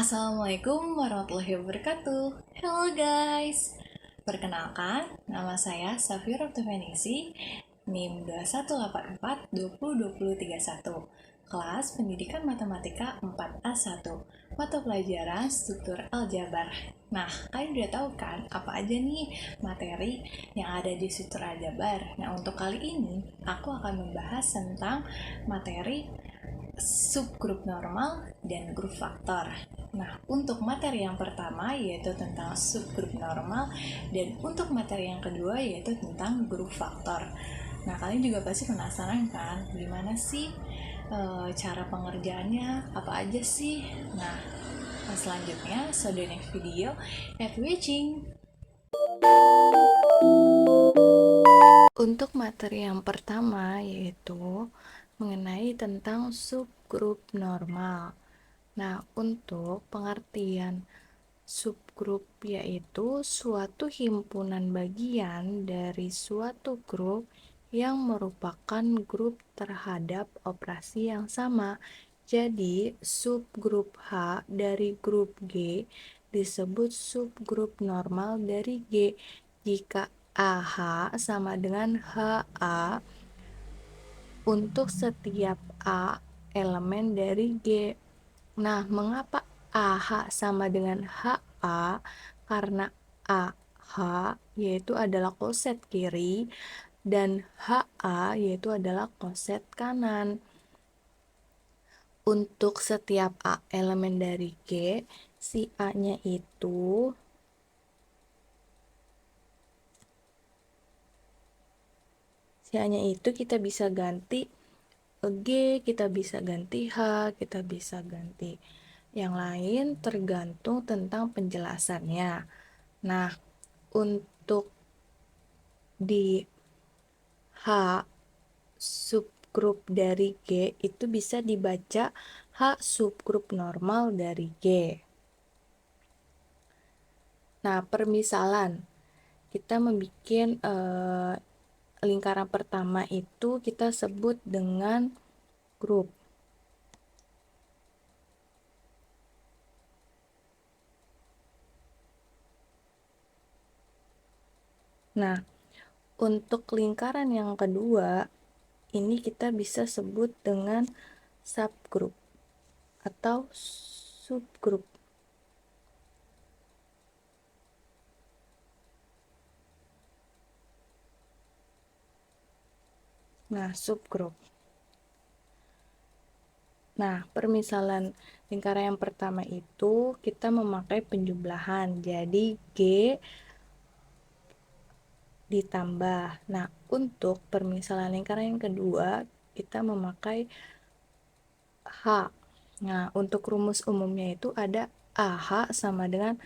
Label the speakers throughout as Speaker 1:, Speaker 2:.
Speaker 1: Assalamualaikum warahmatullahi wabarakatuh. Hello guys. Perkenalkan, nama saya Safira Tufenisi, NIM 2184202031. Kelas Pendidikan Matematika 4A1. Mata pelajaran struktur aljabar. Nah, kalian udah tahu kan apa aja nih materi yang ada di struktur aljabar? Nah, untuk kali ini aku akan membahas tentang materi subgrup normal dan grup faktor. Nah, untuk materi yang pertama yaitu tentang subgrup normal dan untuk materi yang kedua yaitu tentang grup faktor. Nah, kalian juga pasti penasaran kan gimana sih cara pengerjaannya, apa aja sih? Nah, selanjutnya, so the next video, happy watching! Untuk materi yang pertama yaitu mengenai tentang subgrup normal. Nah, untuk pengertian subgrup yaitu suatu himpunan bagian dari suatu grup yang merupakan grup terhadap operasi yang sama. Jadi, subgrup H dari grup G disebut subgrup normal dari G jika AH sama dengan HA untuk setiap A elemen dari G. Nah, mengapa AH sama dengan HA? Karena AH yaitu adalah koset kiri dan HA yaitu adalah koset kanan. Untuk setiap A elemen dari G, si A-nya itu kita bisa ganti G, kita bisa ganti H, kita bisa ganti yang lain tergantung tentang penjelasannya. Nah, untuk di H subgrup dari G itu bisa dibaca H subgrup normal dari G. Nah, permisalan kita membuat lingkaran pertama itu kita sebut dengan grup. Nah, untuk lingkaran yang kedua ini kita bisa sebut dengan subgrup atau subgrup. Nah, subgrup. Nah, permisalan lingkaran yang pertama itu kita memakai penjumlahan. Jadi G ditambah. Nah, untuk permisalan lingkaran yang kedua kita memakai H. Nah, untuk rumus umumnya itu ada AH sama dengan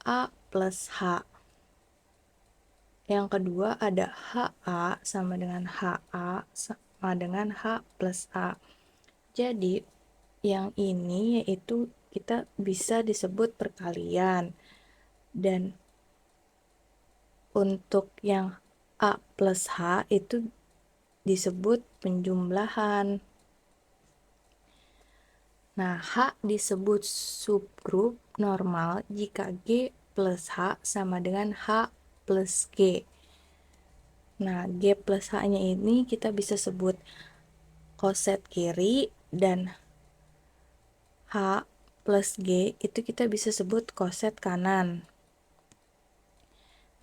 Speaker 1: A plus H. Yang kedua ada HA sama dengan HA sama dengan H plus A. Jadi, yang ini yaitu kita bisa disebut perkalian. Dan untuk yang A plus H itu disebut penjumlahan. Nah, H disebut subgrup normal jika G plus H sama dengan H plus G. Nah, G plus H-nya ini kita bisa sebut koset kiri dan H plus G itu kita bisa sebut koset kanan.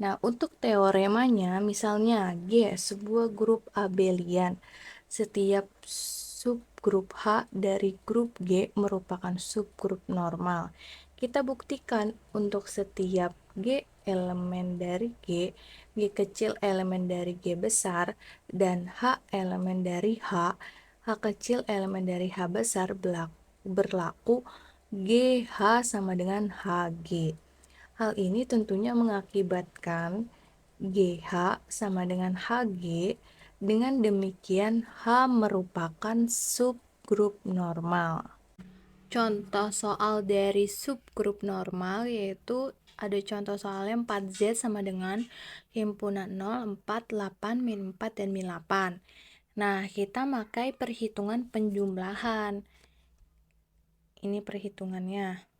Speaker 1: Nah, untuk teoremanya misalnya G sebuah grup abelian. Setiap subgrup H dari grup G merupakan subgrup normal. Kita buktikan untuk setiap G elemen dari G kecil elemen dari G besar, dan H elemen dari H kecil elemen dari H besar berlaku GH sama dengan HG. Hal ini tentunya mengakibatkan GH sama dengan HG. Dengan demikian, H merupakan subgrup normal. Contoh soal dari subgrup normal yaitu ada contoh soalnya 4Z sama dengan himpunan 0, 4, 8, min 4, dan min 8. Nah, kita pakai perhitungan penjumlahan. Ini perhitungannya.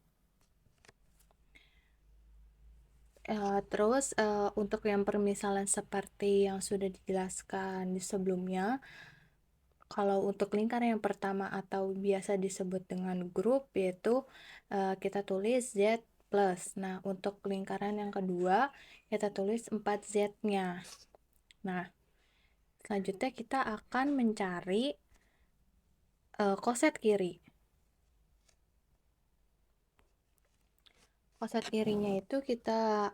Speaker 1: Terus untuk yang permisalan seperti yang sudah dijelaskan di sebelumnya, kalau untuk lingkaran yang pertama atau biasa disebut dengan grup, yaitu kita tulis Z plus. Nah, untuk lingkaran yang kedua, kita tulis 4Z-nya. Nah, selanjutnya kita akan mencari koset kiri. Koset kirinya itu kita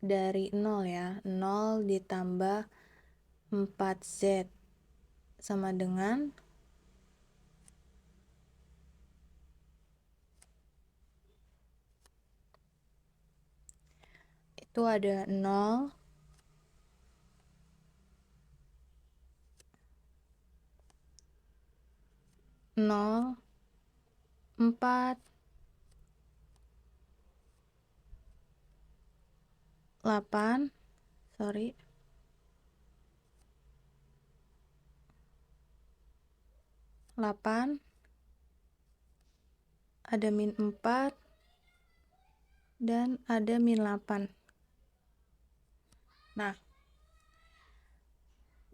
Speaker 1: dari 0 ya. 0 ditambah 4Z sama dengan itu ada 0, 0, 4, 8, sorry, 8, ada min 4, dan ada min 8. Nah,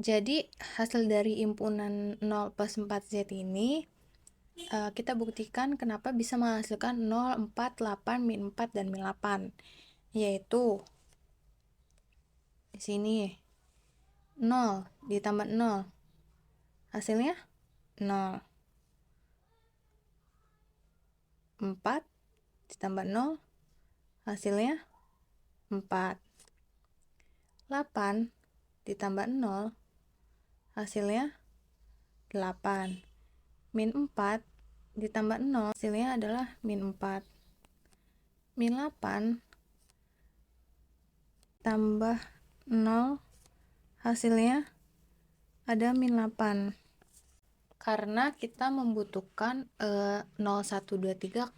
Speaker 1: jadi hasil dari himpunan 0 plus 4Z ini kita buktikan kenapa bisa menghasilkan 0, 4, 8, min 4, dan min 8. Yaitu di sini 0 ditambah 0. Hasilnya 0. 4 ditambah 0. Hasilnya 4. 8 ditambah 0. Hasilnya 8. Min 4 ditambah 0. Hasilnya adalah min 4. Min 8 tambah 0. Hasilnya ada min 8. Karena kita membutuhkan 0, 1, 2, 3,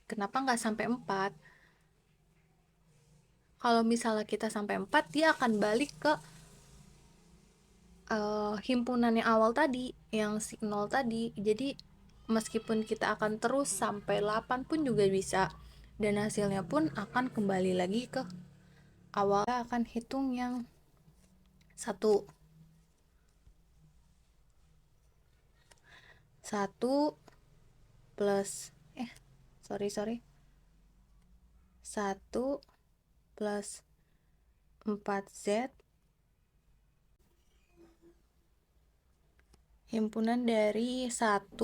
Speaker 1: kenapa nggak sampai 4? Kalau misalnya kita sampai 4, dia akan balik ke himpunan yang awal tadi, yang si 0 tadi. Jadi meskipun kita akan terus sampai 8 pun juga bisa, dan hasilnya pun akan kembali lagi ke awal. Kita akan hitung yang 1 plus 1 plus 4Z himpunan dari 1,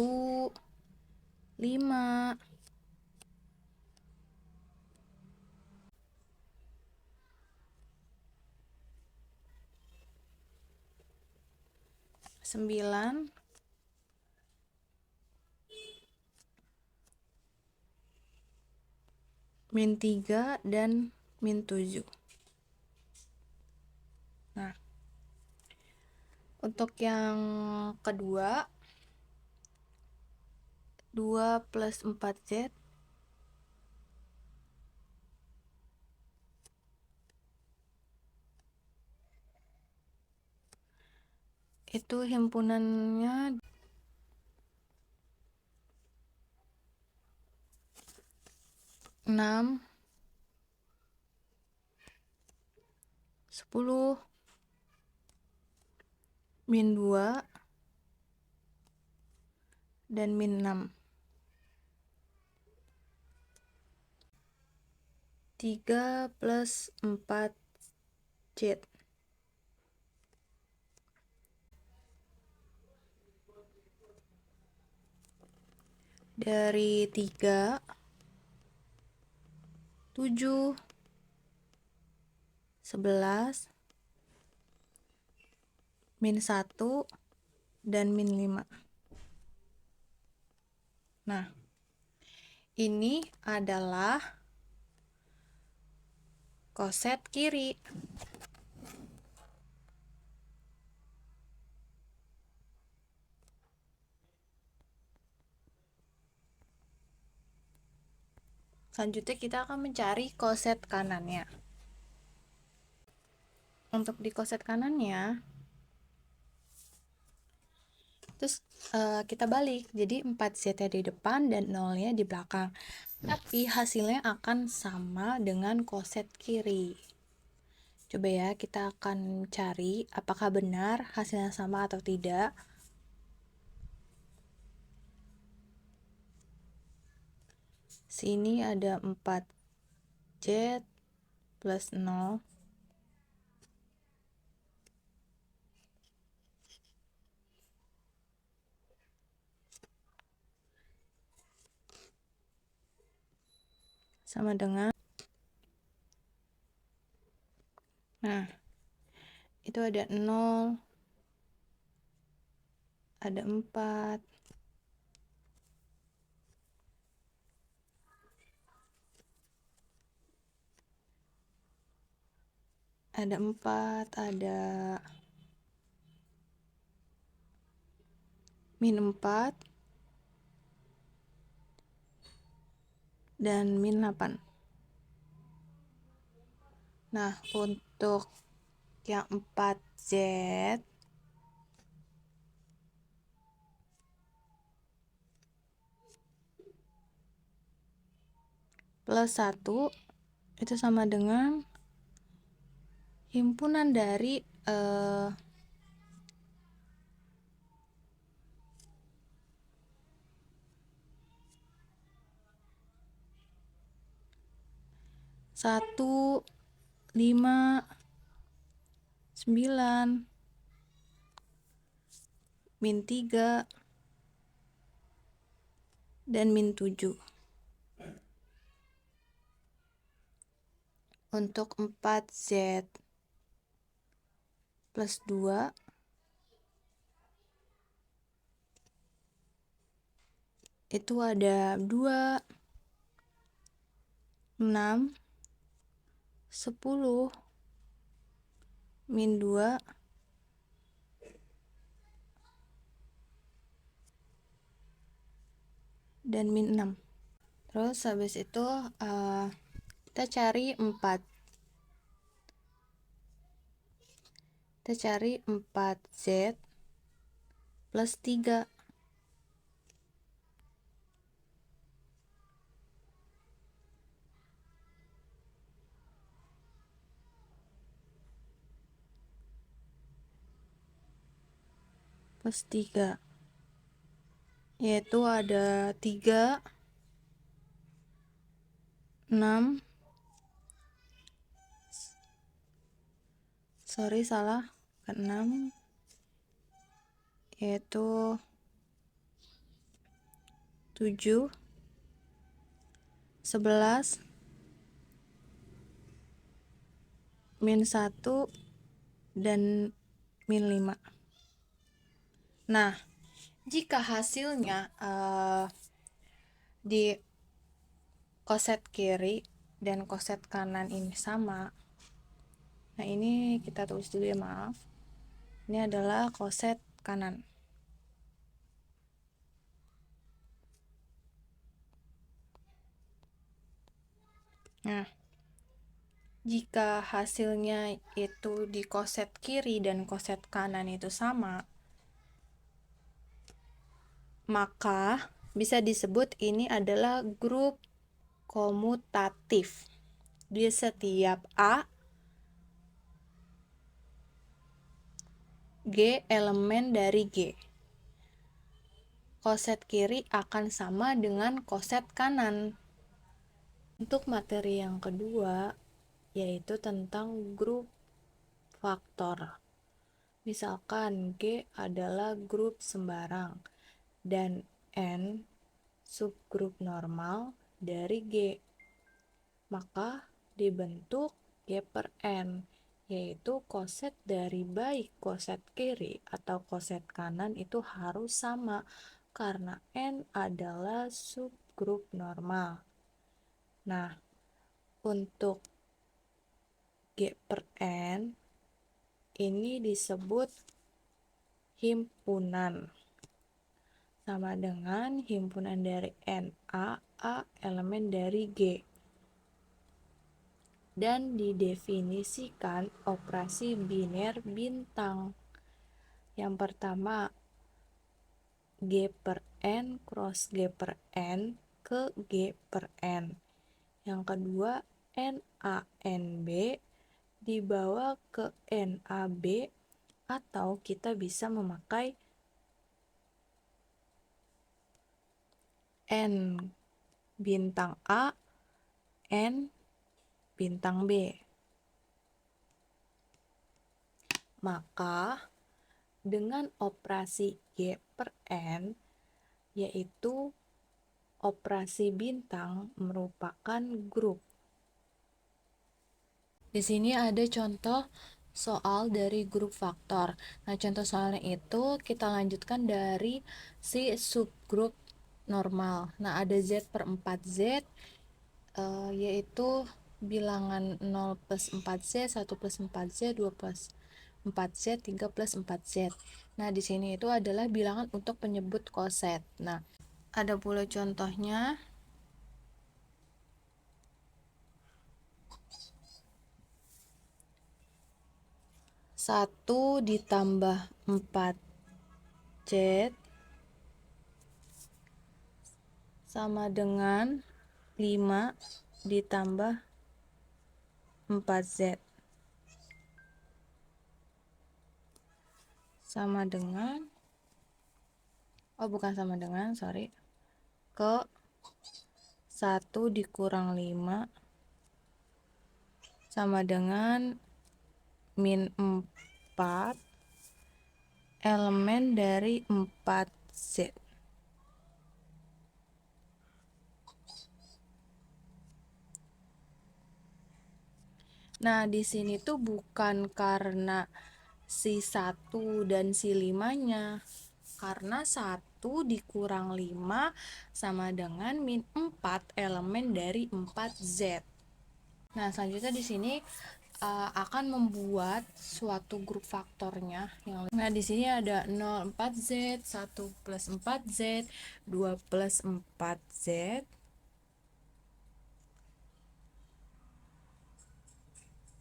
Speaker 1: 5, 9, min 3, dan min 7. Nah, untuk yang kedua, 2 plus 4Z itu himpunannya 6, 10, min 2, dan min 6. 3 plus 4Z. Dari 3, 7, 11, min 1, dan min 5. Nah, ini adalah koset kiri. Selanjutnya kita akan mencari koset kanannya. Untuk di koset kanannya, Terus kita balik, jadi 4Z-nya di depan dan 0-nya di belakang. Tapi hasilnya akan sama dengan koset kiri. Coba ya, kita akan cari apakah benar hasilnya sama atau tidak. Sini ada 4Z plus 0. Sama dengan, nah, itu ada 0, ada 4, ada 4, ada min 4, dan min 8. Nah, untuk yang 4Z plus 1 itu sama dengan himpunan dari 1, 5, 9, min 3, dan min 7. Untuk 4Z plus 2 itu ada 2, 6, 10, min 2, dan min 6. Terus habis itu kita cari 4. Kita cari 4Z plus 3. Plus 3. Yaitu ada 3, 6, salah, ke 6, yaitu 7, 11, min 1, dan min 5. Nah, jika hasilnya di koset kiri dan koset kanan ini sama, nah ini kita tulis dulu ya, maaf. Ini adalah koset kanan. Nah, jika hasilnya itu di koset kiri dan koset kanan itu sama, maka bisa disebut ini adalah grup komutatif. Di setiap A, G elemen dari G. Koset kiri akan sama dengan koset kanan. Untuk materi yang kedua, yaitu tentang grup faktor. Misalkan G adalah grup sembarang dan N subgrup normal dari G, maka dibentuk G per N, yaitu koset dari baik koset kiri atau koset kanan itu harus sama karena N adalah subgrup normal. Nah, untuk G per N ini disebut himpunan, sama dengan himpunan dari NA, A elemen dari G, dan didefinisikan operasi biner bintang. Yang pertama, G per N cross G per N ke G per N. Yang kedua, NaNB dibawa ke NaB, atau kita bisa memakai N bintang A, N bintang B. Maka dengan operasi G per N, yaitu operasi bintang merupakan grup. Di sini ada contoh soal dari grup faktor. Nah, contoh soalnya itu kita lanjutkan dari si subgrup normal. Nah, ada Z per 4Z, yaitu bilangan 0 plus 4Z, 1 plus 4Z, 2 plus 4Z, 3 plus 4Z. Nah, di sini itu adalah bilangan untuk penyebut koset. Nah, ada pula contohnya. 1 ditambah 4Z sama dengan 5 ditambah 4Z sama dengan, bukan sama dengan, sorry, ke 1 dikurang 5 sama dengan min 4 elemen dari 4Z. Nah, di sini tuh bukan karena si 1 dan si 5-nya, karena 1 dikurang 5 sama dengan min 4 elemen dari 4Z. Nah, selanjutnya di sini akan membuat suatu grup faktornya. Nah, di sini ada 0 4Z, 1 plus 4Z, 2 plus 4Z,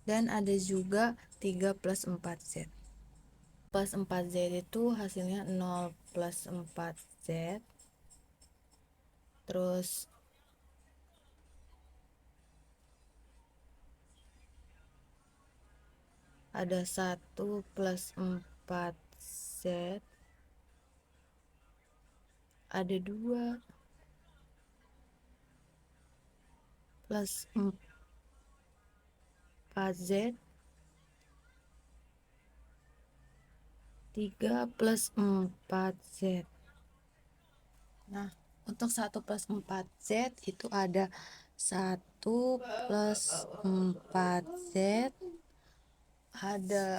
Speaker 1: dan ada juga 3 plus 4Z. Plus 4Z itu hasilnya 0 plus 4Z. Terus ada 1 plus 4Z, ada 2 plus 4Z, 3 plus 4Z. Nah, untuk 1 plus 4Z itu ada 1 plus 4Z, ada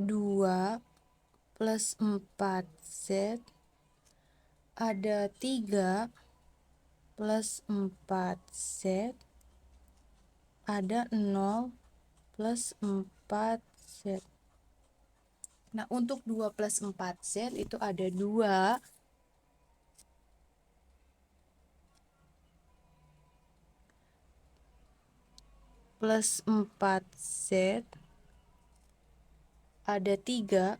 Speaker 1: 2 plus 4Z, ada 3 plus 4Z, ada 0 plus 4Z. Nah, untuk 2 plus 4Z itu ada 2 plus 4Z, ada 3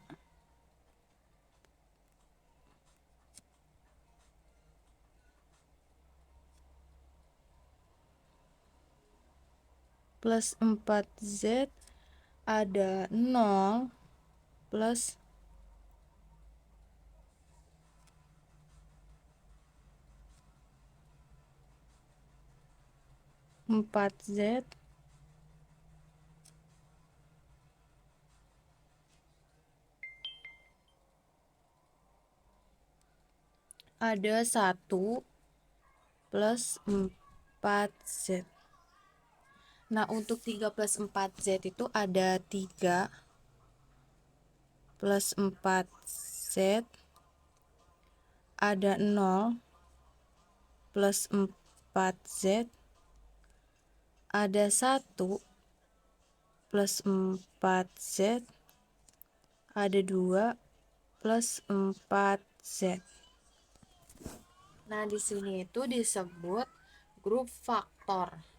Speaker 1: plus 4Z, ada 0 plus 4Z, ada 1 plus 4Z. Nah, untuk 3 plus 4Z itu ada 3 plus 4Z, ada 0 plus 4Z, ada 1 plus 4Z, ada 2 plus 4Z. Nah, di sini itu disebut grup faktor.